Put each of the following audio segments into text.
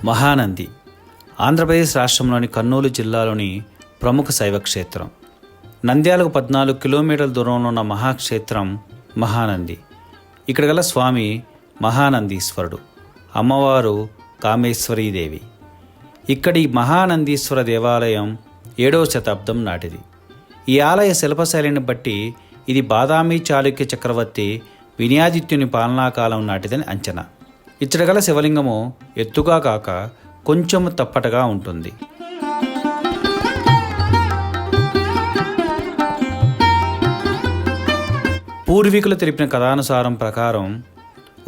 మహానంది ఆంధ్రప్రదేశ్ రాష్ట్రంలోని కర్నూలు జిల్లాలోని ప్రముఖ శైవ క్షేత్రం. నంద్యాలకు 14 కిలోమీటర్ల దూరంలో ఉన్న మహాక్షేత్రం మహానంది. ఇక్కడ గల స్వామి మహానందీశ్వరుడు, అమ్మవారు కామేశ్వరీదేవి. ఇక్కడి మహానందీశ్వర దేవాలయం 7వ శతాబ్దం నాటిది. ఈ ఆలయ శిల్పశైలిని బట్టి ఇది బాదామి చాళుక్య చక్రవర్తి వినయాదిత్యుని పాలనాకాలం నాటిదని అంచనా. ఇచ్చట గల శివలింగము ఎత్తుగా కాక కొంచెం తప్పటగా ఉంటుంది. పూర్వీకులు తెలిపిన కథానుసారం ప్రకారం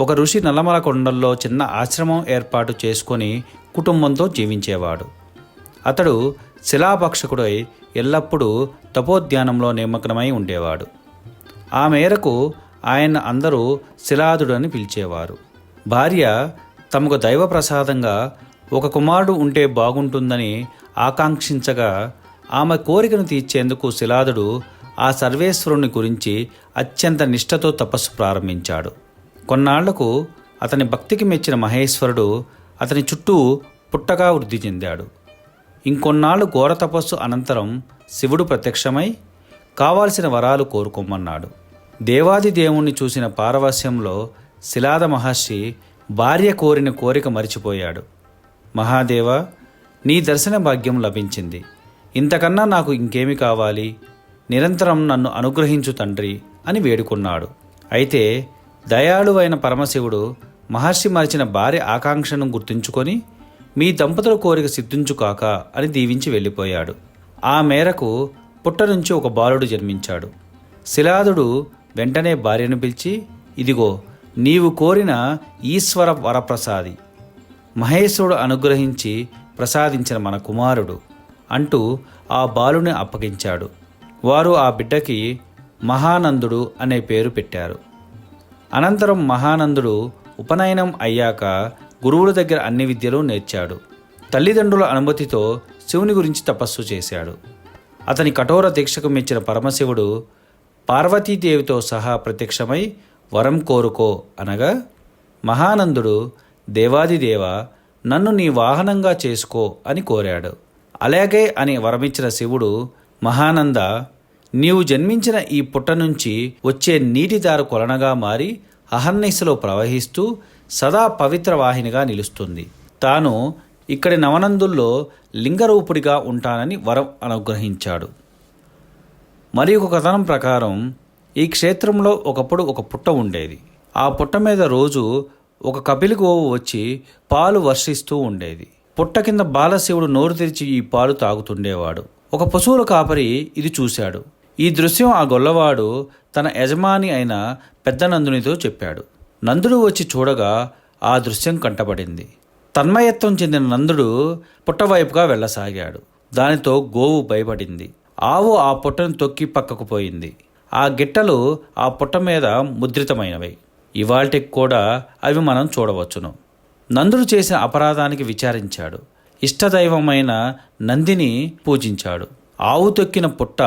ఒక ఋషి నల్లమల కొండల్లో చిన్న ఆశ్రమం ఏర్పాటు చేసుకొని కుటుంబంతో జీవించేవాడు. అతడు శిలాభక్షకుడై ఎల్లప్పుడూ తపోధ్యానంలో నిమగ్నమై ఉండేవాడు. ఆ మేరకు ఆయన అందరూ శిలాదుడు అని పిలిచేవారు. భార్య తమకు దైవ ప్రసాదంగా ఒక కుమారుడు ఉంటే బాగుంటుందని ఆకాంక్షించగా ఆమె కోరికను తీర్చేందుకు శిలాదుడు ఆ సర్వేశ్వరుని గురించి అత్యంత నిష్ఠతో తపస్సు ప్రారంభించాడు. కొన్నాళ్లకు అతని భక్తికి మెచ్చిన మహేశ్వరుడు అతని చుట్టూ పుట్టగా వృద్ధి చెందాడు. ఇంకొన్నాళ్ళు ఘోర తపస్సు అనంతరం శివుడు ప్రత్యక్షమై కావాల్సిన వరాలు కోరుకోమన్నాడు. దేవాది దేవుణ్ణి చూసిన పారవస్యంలో శిలాద మహర్షి భార్య కోరిన కోరిక మరిచిపోయాడు. మహాదేవ, నీ దర్శన భాగ్యం లభించింది. ఇంతకన్నా నాకు ఇంకేమి కావాలి? నిరంతరం నన్ను అనుగ్రహించు తండ్రి అని వేడుకున్నాడు. అయితే దయాళువైన పరమశివుడు మహర్షి మరిచిన భార్య ఆకాంక్షను గుర్తుంచుకొని మీ దంపతుల కోరిక సిద్ధించుకాక అని దీవించి వెళ్ళిపోయాడు. ఆ మేరకు పుట్ట నుంచి ఒక బాలుడు జన్మించాడు. శిలాదుడు వెంటనే భార్యను పిలిచి, ఇదిగో నీవు కోరిన ఈశ్వర వరప్రసాది, మహేశ్వరుడు అనుగ్రహించి ప్రసాదించిన మన కుమారుడు అంటూ ఆ బాలుని అప్పగించాడు. వారు ఆ బిడ్డకి మహానందుడు అనే పేరు పెట్టారు. అనంతరం మహానందుడు ఉపనయనం అయ్యాక గురువుల దగ్గర అన్ని విద్యలు నేర్చాడు. తల్లిదండ్రుల అనుమతితో శివుని గురించి తపస్సు చేశాడు. అతని కఠోర దీక్షకు మెచ్చిన పరమశివుడు పార్వతీదేవితో సహా ప్రత్యక్షమై వరం కోరుకో అనగా మహానందుడు దేవాదిదేవ, నన్ను నీ వాహనంగా చేసుకో అని కోరాడు. అలాగే అని వరమిచ్చిన శివుడు, మహానంద, నీవు జన్మించిన ఈ పుట్ట నుంచి వచ్చే నీటిదారు కొలనగా మారి అహర్నిశలో ప్రవహిస్తూ సదా పవిత్ర వాహినిగా నిలుస్తుంది. తాను ఇక్కడి నవనందుల్లో లింగరూపుడిగా ఉంటానని వరం అనుగ్రహించాడు. మరి ఒక కథనం ప్రకారం ఈ క్షేత్రంలో ఒకప్పుడు ఒక పుట్ట ఉండేది. ఆ పుట్ట మీద రోజు ఒక కపిలి గోవు వచ్చి పాలు వర్షిస్తూ ఉండేది. పుట్ట కింద బాలశివుడు నోరు తెరిచి ఈ పాలు తాగుతుండేవాడు. ఒక పశువుల కాపరి ఇది చూశాడు. ఈ దృశ్యం ఆ గొల్లవాడు తన యజమాని అయిన పెద్ద నందునితో చెప్పాడు. నందుడు వచ్చి చూడగా ఆ దృశ్యం కంటపడింది. తన్మయత్వం చెందిన నందుడు పుట్టవైపుగా వెళ్ళసాగాడు. దానితో గోవు భయపడింది. ఆవు ఆ పుట్టను తొక్కి పక్కకు పోయింది. ఆ గిట్టలు ఆ పుట్ట మీద ముద్రితమైనవి. ఇవాల్టికి కూడా అవి మనం చూడవచ్చును. నందుడు చేసిన అపరాధానికి విచారించాడు. ఇష్టదైవమైన నందిని పూజించాడు. ఆవు తొక్కిన పుట్ట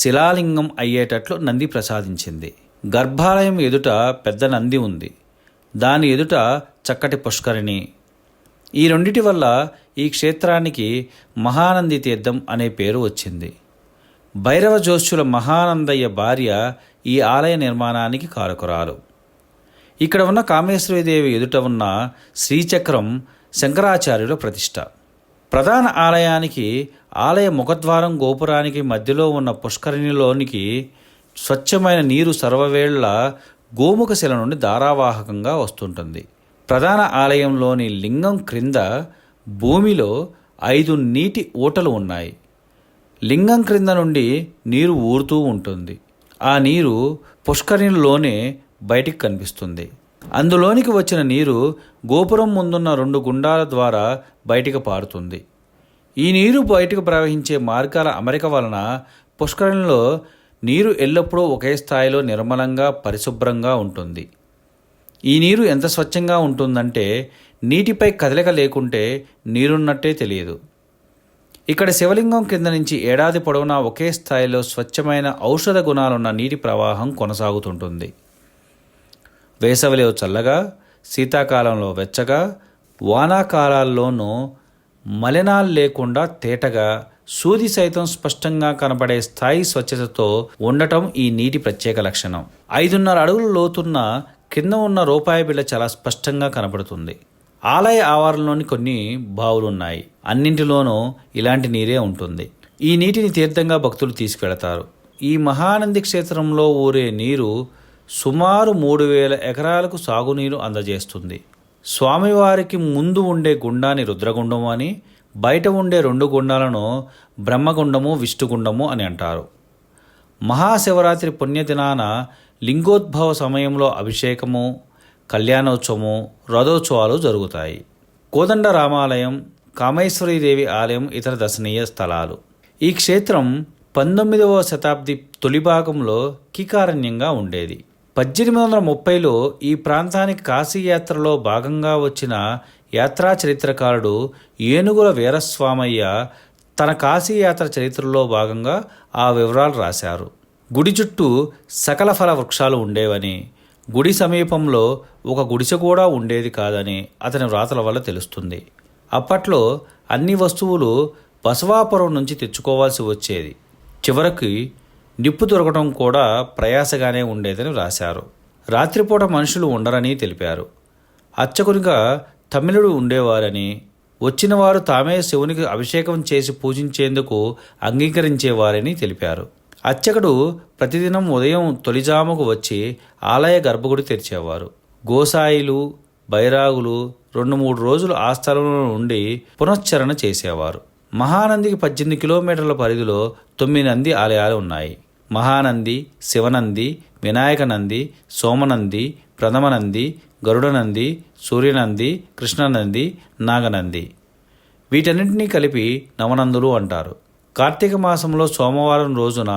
శిలాలింగం అయ్యేటట్లు నంది ప్రసాదించింది. గర్భాలయం ఎదుట పెద్ద నంది ఉంది. దాని ఎదుట చక్కటి పుష్కరిణి. ఈ రెండిటి వల్ల ఈ క్షేత్రానికి మహానంది తీర్థం అనే పేరు వచ్చింది. భైరవ జోష్యుల మహానందయ్య భార్య ఈ ఆలయ నిర్మాణానికి కారకురాలు. ఇక్కడ ఉన్న కామేశ్వరీదేవి ఎదుట ఉన్న శ్రీచక్రం శంకరాచార్యుల ప్రతిష్ట. ప్రధాన ఆలయానికి ఆలయ ముఖద్వారం గోపురానికి మధ్యలో ఉన్న పుష్కరిణిలోనికి స్వచ్ఛమైన నీరు సర్వవేళ్ల గోముఖ శిల నుండి ధారావాహకంగా వస్తుంటుంది. ప్రధాన ఆలయంలోని లింగం క్రింద భూమిలో 5 నీటి ఊటలు ఉన్నాయి. లింగం క్రింద నుండి నీరు ఊరుతూ ఉంటుంది. ఆ నీరు పుష్కరిణిలోనే బయటికి కనిపిస్తుంది. అందులోనికి వచ్చిన నీరు గోపురం ముందున్న 2 గుండాల ద్వారా బయటికి పారుతుంది. ఈ నీరు బయటకు ప్రవహించే మార్గాల అమరిక వలన పుష్కరిణిలో నీరు ఎల్లప్పుడూ ఒకే స్థాయిలో నిర్మలంగా పరిశుభ్రంగా ఉంటుంది. ఈ నీరు ఎంత స్వచ్ఛంగా ఉంటుందంటే నీటిపై కదలిక లేకుంటే నీరున్నట్టే తెలియదు. ఇక్కడ శివలింగం కింద నుంచి ఏడాది పొడవునా ఒకే స్థాయిలో స్వచ్ఛమైన ఔషధ గుణాలున్న నీటి ప్రవాహం కొనసాగుతుంటుంది. వేసవిలో చల్లగా, శీతాకాలంలో వెచ్చగా, వానాకాలాల్లోనూ మలినాలు లేకుండా తేటగా, సూది సైతం స్పష్టంగా కనబడే స్థాయి స్వచ్ఛతతో ఉండటం ఈ నీటి ప్రత్యేక లక్షణం. 5.5 అడుగుల లోతున్న కింద ఉన్న రూపాయి బిళ్ళ చాలా స్పష్టంగా కనబడుతుంది. ఆలయ ఆవరణలోని కొన్ని బావులున్నాయి. అన్నింటిలోనూ ఇలాంటి నీరే ఉంటుంది. ఈ నీటిని తీర్థంగా భక్తులు తీసుకెళతారు. ఈ మహానంది క్షేత్రంలో ఊరే నీరు సుమారు 3,000 ఎకరాలకు సాగునీరు అందజేస్తుంది. స్వామివారికి ముందు ఉండే గుండాన్ని రుద్రగుండం అని, బయట ఉండే 2 గుండాలను బ్రహ్మగుండము, విష్ణుగుండము అని అంటారు. మహాశివరాత్రి పుణ్యదినాన లింగోద్భవ సమయంలో అభిషేకము, కళ్యాణోత్సవము, రథోత్సవాలు జరుగుతాయి. కోదండ రామాలయం, కామేశ్వరీదేవి ఆలయం ఇతర దర్శనీయ స్థలాలు. ఈ క్షేత్రం 19వ శతాబ్ది తొలి భాగంలో కీకారణ్యంగా ఉండేది. 1830లో ఈ ప్రాంతానికి కాశీయాత్రలో భాగంగా వచ్చిన యాత్రా చరిత్రకారుడు ఏనుగుల వీరస్వామయ్య తన కాశీయాత్ర చరిత్రలో భాగంగా ఆ వివరాలు రాశారు. గుడి చుట్టూ సకల ఫల వృక్షాలు ఉండేవని, గుడి సమీపంలో ఒక గుడిసె కూడా ఉండేది కాదని అతని వ్రాతల వల్ల తెలుస్తుంది. అప్పట్లో అన్ని వస్తువులు బసవాపురం నుంచి తెచ్చుకోవాల్సి వచ్చేది. చివరికి నిప్పు దొరకడం కూడా ప్రయాసగానే ఉండేదని వ్రాశారు. రాత్రిపూట మనుషులు ఉండరని తెలిపారు. అర్చకునిగా తమిళుడు ఉండేవారని, వచ్చిన వారు తామే శివునికి అభిషేకం చేసి పూజించేందుకు అంగీకరించేవారని తెలిపారు. అర్చకుడు ప్రతిదినం ఉదయం తొలిజాముకు వచ్చి ఆలయ గర్భగుడి తెరిచేవారు. గోసాయిలు, బైరాగులు 2-3 రోజులు ఆ స్థలంలో ఉండి పునశ్చరణ చేసేవారు. మహానందికి 18 కిలోమీటర్ల పరిధిలో 9 నంది ఆలయాలు ఉన్నాయి. మహానంది, శివనంది, వినాయకనంది, సోమనంది, ప్రథమనంది, గరుడనంది, సూర్యనంది, కృష్ణనంది, నాగనంది. వీటన్నింటినీ కలిపి నవనందులు అంటారు. కార్తీక మాసంలో సోమవారం రోజున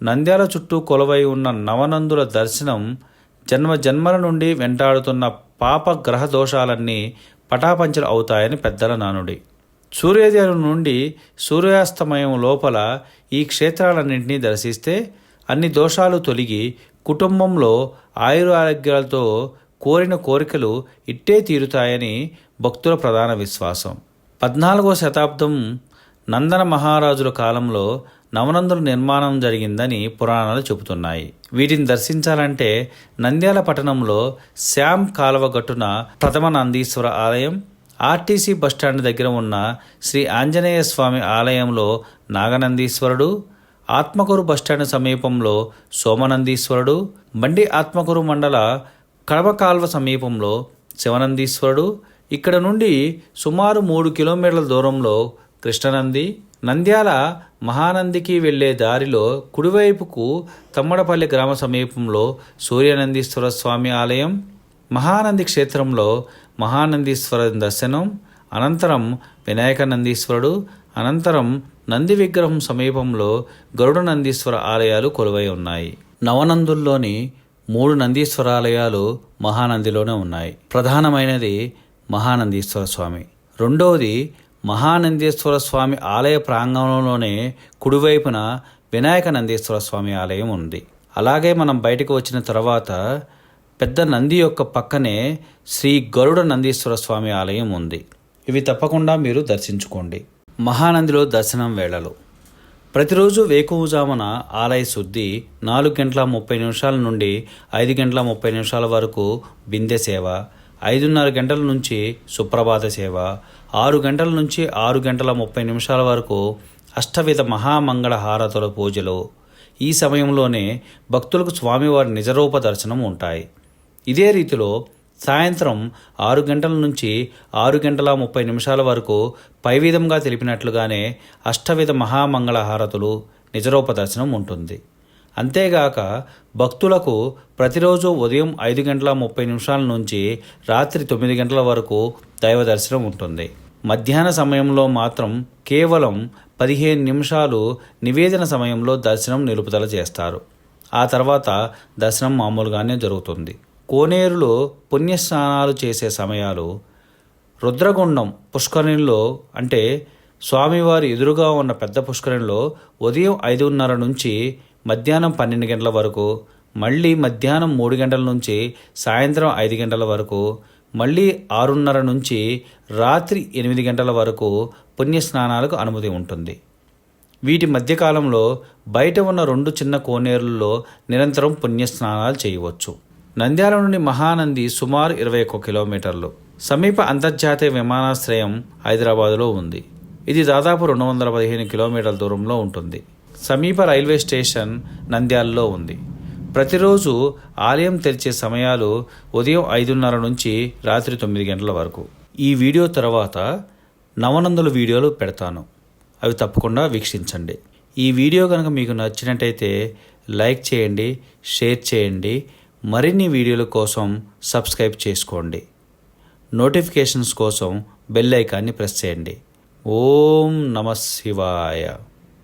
నంద్యాల చుట్టూ కొలువై ఉన్న నవనందుల దర్శనం జన్మజన్మల నుండి వెంటాడుతున్న పాప గ్రహ దోషాలన్నీ పటాపంచలు అవుతాయని పెద్దల నానుడి. సూర్యోదయం నుండి సూర్యాస్తమయం లోపల ఈ క్షేత్రాలన్నింటినీ దర్శిస్తే అన్ని దోషాలు తొలగి కుటుంబంలో ఆయురారోగ్యాలతో కోరిన కోరికలు ఇట్టే తీరుతాయని భక్తుల ప్రధాన విశ్వాసం. 14వ శతాబ్దం నందన మహారాజుల కాలంలో నవనందుల నిర్మాణం జరిగిందని పురాణాలు చెబుతున్నాయి. వీటిని దర్శించాలంటే నంద్యాల పట్టణంలో శ్యామ్ కాలువ గట్టున ప్రథమ నందీశ్వర ఆలయం, ఆర్టీసీ బస్టాండ్ దగ్గర ఉన్న శ్రీ ఆంజనేయ స్వామి ఆలయంలో నాగనందీశ్వరుడు, ఆత్మకూరు బస్టాండ్ సమీపంలో సోమనందీశ్వరుడు, బండి ఆత్మకూరు మండల కడప కాల్వ సమీపంలో శివనందీశ్వరుడు, ఇక్కడ నుండి సుమారు 3 కిలోమీటర్ల దూరంలో కృష్ణనంది, నంద్యాల మహానందికి వెళ్లే దారిలో కుడివైపుకు తమ్మడపల్లి గ్రామ సమీపంలో సూర్యనందీశ్వర స్వామి ఆలయం, మహానంది క్షేత్రంలో మహానందీశ్వర దర్శనం, అనంతరం వినాయక నందీశ్వరుడు, అనంతరం నంది విగ్రహం సమీపంలో గరుడ నందీశ్వర ఆలయాలు కొలువై ఉన్నాయి. నవనందుల్లోని 3 నందీశ్వరాలయాలు మహానందిలోనే ఉన్నాయి. ప్రధానమైనది మహానందీశ్వర స్వామి. రెండవది మహానందీశ్వర స్వామి ఆలయ ప్రాంగణంలోనే కుడివైపున వినాయక నందీశ్వర స్వామి ఆలయం ఉంది. అలాగే మనం బయటకు వచ్చిన తర్వాత పెద్ద నంది యొక్క పక్కనే శ్రీ గరుడ నందీశ్వర స్వామి ఆలయం ఉంది. ఇవి తప్పకుండా మీరు దర్శించుకోండి. మహానందిలో దర్శనం వేళలు ప్రతిరోజు వేకువజామున ఆలయ శుద్ధి 4:30 నుండి 5:30 వరకు బిందె సేవ, 5:30 గంటల నుంచి సుప్రభాత సేవ, 6 గంటల నుంచి 6:30 వరకు అష్టవిధ మహామంగళ హారతుల పూజలు. ఈ సమయంలోనే భక్తులకు స్వామివారి నిజరూప దర్శనం ఉంటాయి. ఇదే రీతిలో సాయంత్రం 6 గంటల నుంచి 6:30 వరకు పై విధంగా తెలిపినట్లుగానే అష్టవిధ మహామంగళ హారతులు, నిజరూప దర్శనం ఉంటుంది. అంతేగాక భక్తులకు ప్రతిరోజు ఉదయం 5:30 నుంచి రాత్రి 9 గంటల వరకు దైవ దర్శనం ఉంటుంది. మధ్యాహ్న సమయంలో మాత్రం కేవలం 15 నిమిషాలు నివేదన సమయంలో దర్శనం నిలుపుదల చేస్తారు. ఆ తర్వాత దర్శనం మామూలుగానే జరుగుతుంది. కోనేరులో పుణ్యస్నానాలు చేసే సమయాలు రుద్రగుండం పుష్కరిణిలో అంటే స్వామివారి ఎదురుగా ఉన్న పెద్ద పుష్కరిణిలో ఉదయం 5:30 నుంచి మధ్యాహ్నం 12 గంటల వరకు, మళ్ళీ మధ్యాహ్నం 3 గంటల నుంచి సాయంత్రం 5 గంటల వరకు, మళ్ళీ 6:30 నుంచి రాత్రి 8 గంటల వరకు పుణ్యస్నానాలకు అనుమతి ఉంటుంది. వీటి మధ్యకాలంలో బయట ఉన్న 2 చిన్న కోనేరుల్లో నిరంతరం పుణ్యస్నానాలు చేయవచ్చు. నంద్యాల నుండి మహానంది సుమారు 21 కిలోమీటర్లు. సమీప అంతర్జాతీయ విమానాశ్రయం హైదరాబాదులో ఉంది. ఇది దాదాపు 215 కిలోమీటర్ల దూరంలో ఉంటుంది. సమీప రైల్వే స్టేషన్ నంద్యాలలో ఉంది. ప్రతిరోజు ఆలయం తెరిచే సమయాలు ఉదయం 5:30 నుంచి రాత్రి 9 గంటల వరకు. ఈ వీడియో తర్వాత నవనందుల వీడియోలు పెడతాను, అవి తప్పకుండా వీక్షించండి. ఈ వీడియో కనుక మీకు నచ్చినట్టయితే లైక్ చేయండి, షేర్ చేయండి. మరిన్ని వీడియోల కోసం సబ్స్క్రైబ్ చేసుకోండి. నోటిఫికేషన్స్ కోసం బెల్ ఐకాన్ని ప్రెస్ చేయండి. ఓం నమః శివాయ.